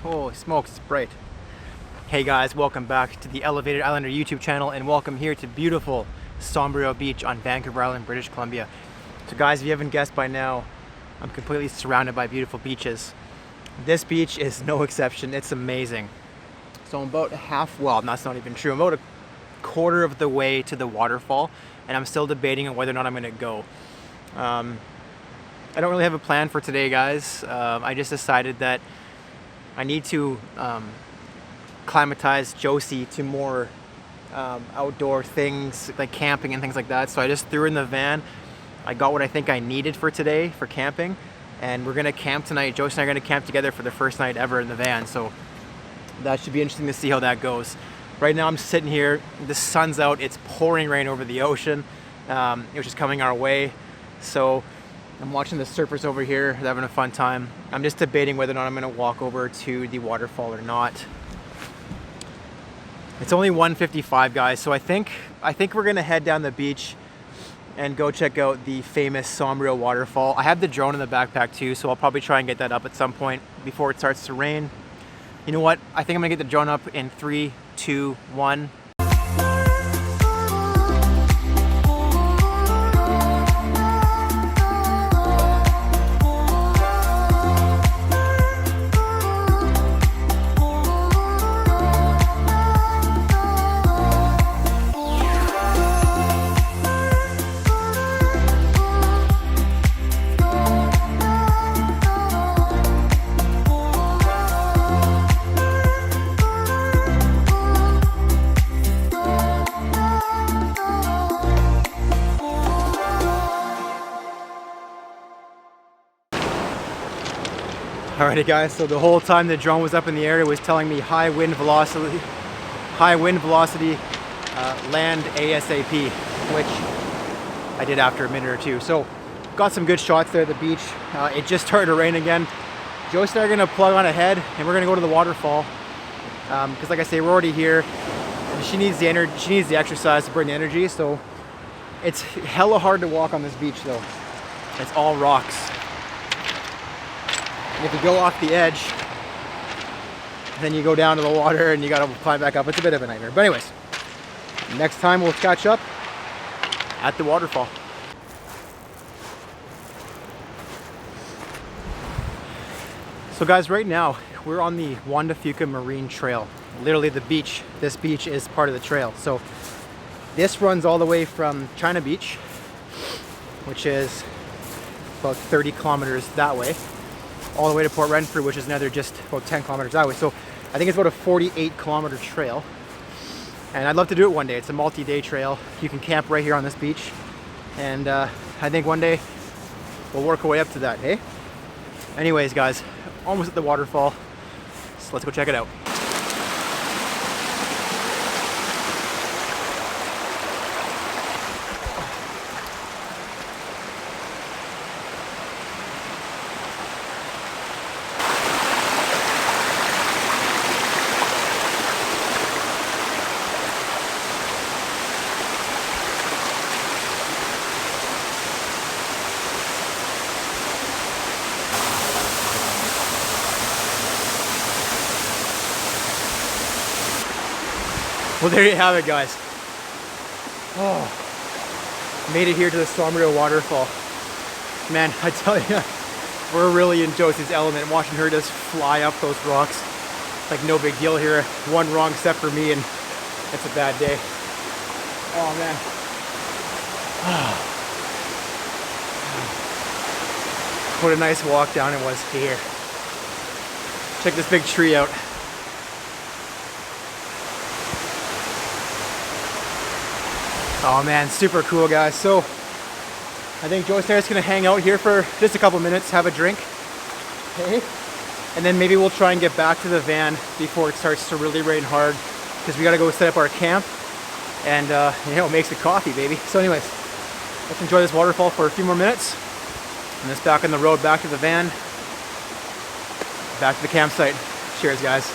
Holy smokes, it's bright. Hey guys, welcome back to the Elevated Islander YouTube channel and welcome here to beautiful Sombrio Beach on Vancouver Island, British Columbia. So guys, if you haven't guessed by now, I'm completely surrounded by beautiful beaches. This beach is no exception, it's amazing. So I'm about well, that's not even true. I'm about a quarter of the way to the waterfall and I'm still debating on whether or not I'm gonna go. I don't really have a plan for today, guys. I just decided that I need to climatize Josie to more outdoor things like camping and things like that. So I just threw her in the van. I got what I think I needed for today for camping, and we're gonna camp tonight. Josie and I are gonna camp together for the first night ever in the van. So that should be interesting to see how that goes. Right now I'm sitting here, the sun's out, it's pouring rain over the ocean, which is coming our way. So I'm watching the surfers over here, they're having a fun time. I'm just debating whether or not I'm gonna walk over to the waterfall or not. It's only 1:55, guys, so I think we're gonna head down the beach and go check out the famous Sombrio waterfall. I have the drone in the backpack too, so I'll probably try and get that up at some point before it starts to rain. You know what? I think I'm gonna get the drone up in 3, 2, 1. Alrighty guys, so the whole time the drone was up in the air, it was telling me high wind velocity, land ASAP, which I did after a minute or two. So got some good shots there at the beach. It just started to rain again. Josie and I are gonna plug on ahead and we're gonna go to the waterfall. Because like I say, we're already here and she needs the energy, she needs the exercise to burn the energy. So it's hella hard to walk on this beach though. It's all rocks. And if you go off the edge, then you go down to the water and you gotta climb back up. It's a bit of a nightmare. But anyways, next time we'll catch up at the waterfall. So guys, right now we're on the Juan de Fuca Marine Trail. Literally the beach. This beach is part of the trail. So this runs all the way from China Beach, which is about 30 kilometers that way, all the way to Port Renfrew, which is another just about 10 kilometers that way. So I think it's about a 48-kilometer trail. And I'd love to do it one day. It's a multi-day trail. You can camp right here on this beach. And I think one day we'll work our way up to that, hey? Anyways, guys, almost at the waterfall. So let's go check it out. Well, there you have it, guys. Oh, made it here to the Sombrio waterfall. Man, I tell you, we're really in Josie's element. Watching her just fly up those rocks, like no big deal here. One wrong step for me and it's a bad day. Oh man. What a nice walk down it was to here. Check this big tree out. Oh man, super cool, guys. So I think Josie and I are gonna hang out here for just a couple minutes, have a drink, okay? And then maybe we'll try and get back to the van before it starts to really rain hard, because we gotta go set up our camp and you know, make some coffee, baby. So anyways, let's enjoy this waterfall for a few more minutes and then back on the road, back to the van, back to the campsite. Cheers, guys.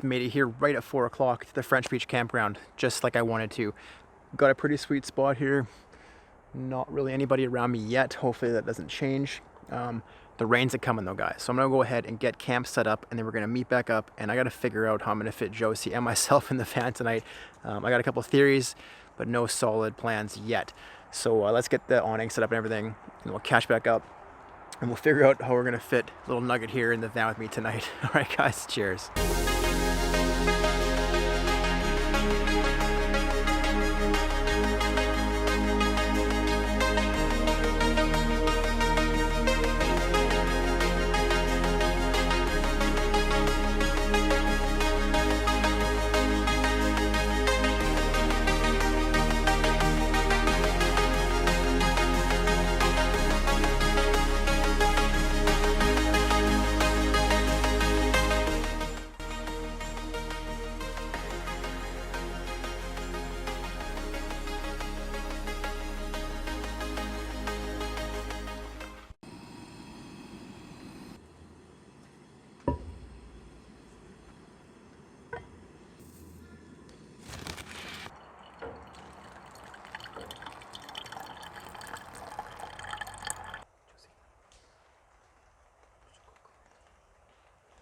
made it here right at 4 o'clock to the French Beach campground, just like I wanted to. Got a pretty sweet spot here. Not really anybody around me yet. Hopefully that doesn't change. The rains are coming though, guys. So I'm gonna go ahead and get camp set up, and then we're gonna meet back up, and I gotta figure out how I'm gonna fit Josie and myself in the van tonight. I got a couple of theories, but no solid plans yet. So let's get the awning set up and everything, and we'll catch back up, and we'll figure out how we're gonna fit little Nugget here in the van with me tonight. All right, guys, cheers.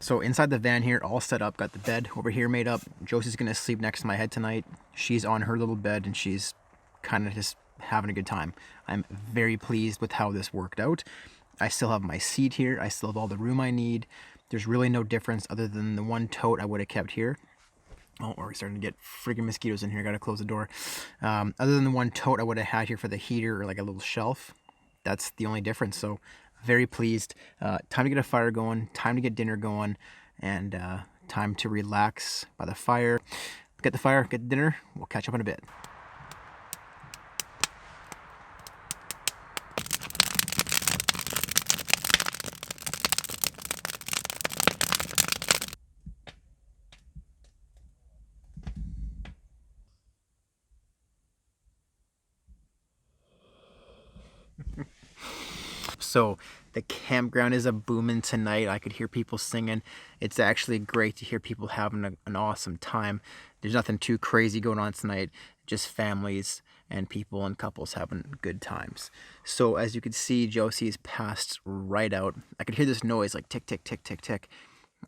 So inside the van here, all set up, got the bed over here made up. Josie's gonna sleep next to my head tonight. She's on her little bed and she's kind of just having a good time. I'm very pleased with how this worked out. I still have my seat here. I still have all the room I need. There's really no difference other than the one tote I would have kept here. Oh, we're starting to get freaking mosquitoes in here. Gotta close the door. Other than the one tote I would have had here for the heater or like a little shelf, that's the only difference. So very pleased. Time to get a fire going, time to get dinner going, and time to relax by the fire. Get the fire, get dinner. We'll catch up in a bit. So the campground is a booming tonight. I could hear people singing. It's actually great to hear people having an awesome time. There's nothing too crazy going on tonight, just families and people and couples having good times. So as you can see, Josie's passed right out. I could hear this noise like tick, tick, tick, tick, tick.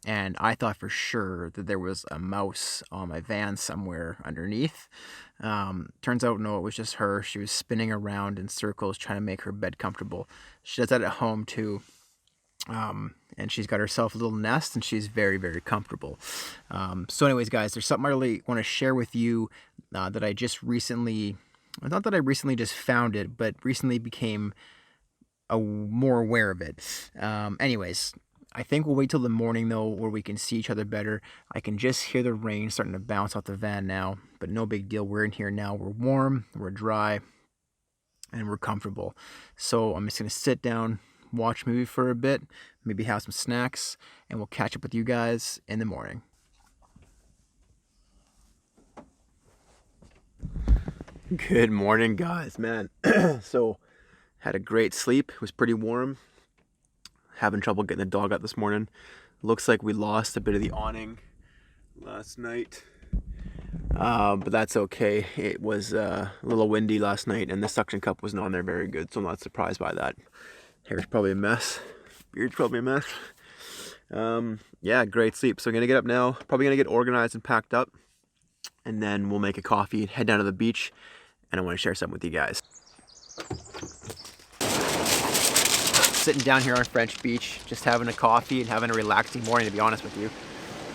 And I thought for sure that there was a mouse on my van somewhere underneath. Turns out, no, it was just her. She was spinning around in circles trying to make her bed comfortable. She does that at home too. And she's got herself a little nest and she's very, very comfortable. So anyways, guys, there's something I really want to share with you that I just recently, not that I recently just found it, but recently became more aware of it. Anyways, I think we'll wait till the morning though, where we can see each other better. I can just hear the rain starting to bounce off the van now, but no big deal. We're in here now. We're warm, we're dry, and we're comfortable. So I'm just gonna sit down, watch a movie for a bit, maybe have some snacks, and we'll catch up with you guys in the morning. Good morning, guys, man. So had a great sleep. It was pretty warm. Having trouble getting the dog out this morning. Looks like we lost a bit of the awning last night, but that's okay. It was a little windy last night and the suction cup wasn't on there very good, so I'm not surprised by that. Hair's probably a mess, beard's probably a mess. Yeah, great sleep. So I'm gonna get up now, probably gonna get organized and packed up, and then we'll make a coffee and head down to the beach, and I want to share something with you guys. Sitting down here on French Beach, just having a coffee and having a relaxing morning, to be honest with you.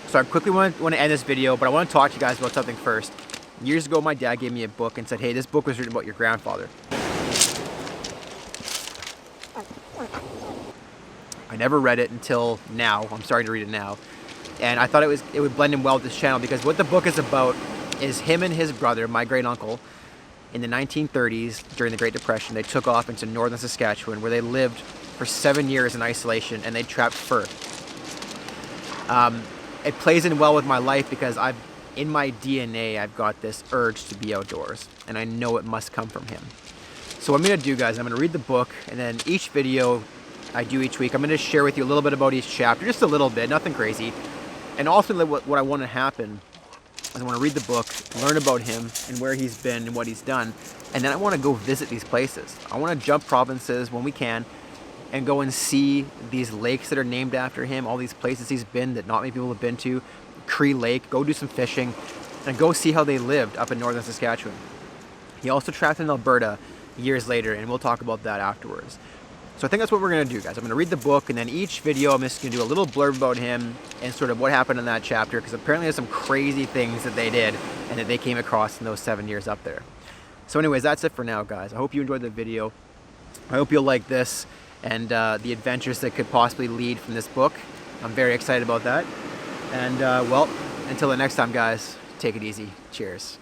So I quickly want to end this video, but I want to talk to you guys about something first. Years ago, my dad gave me a book and said, hey, this book was written about your grandfather. I never read it until now. I'm starting to read it now. And I thought it would blend in well with this channel, because what the book is about is him and his brother, my great uncle, in the 1930s, during the Great Depression, they took off into northern Saskatchewan, where they lived for 7 years in isolation, and they trapped fur. It plays in well with my life because in my DNA, I've got this urge to be outdoors, and I know it must come from him. So what I'm gonna do, guys, I'm gonna read the book, and then each video I do each week, I'm gonna share with you a little bit about each chapter, just a little bit, nothing crazy. And ultimately what I want to happen is I want to read the book, learn about him and where he's been and what he's done, and then I want to go visit these places. I want to jump provinces when we can and go and see these lakes that are named after him, all these places he's been that not many people have been to, Cree Lake, go do some fishing, and go see how they lived up in northern Saskatchewan. He also trapped in Alberta years later, and we'll talk about that afterwards. So I think that's what we're going to do, guys. I'm going to read the book, and then each video I'm just going to do a little blurb about him and sort of what happened in that chapter, because apparently there's some crazy things that they did and that they came across in those 7 years up there. So anyways, that's it for now, guys. I hope you enjoyed the video. I hope you'll like this and the adventures that could possibly lead from this book. I'm very excited about that. And well, until the next time, guys, take it easy. Cheers.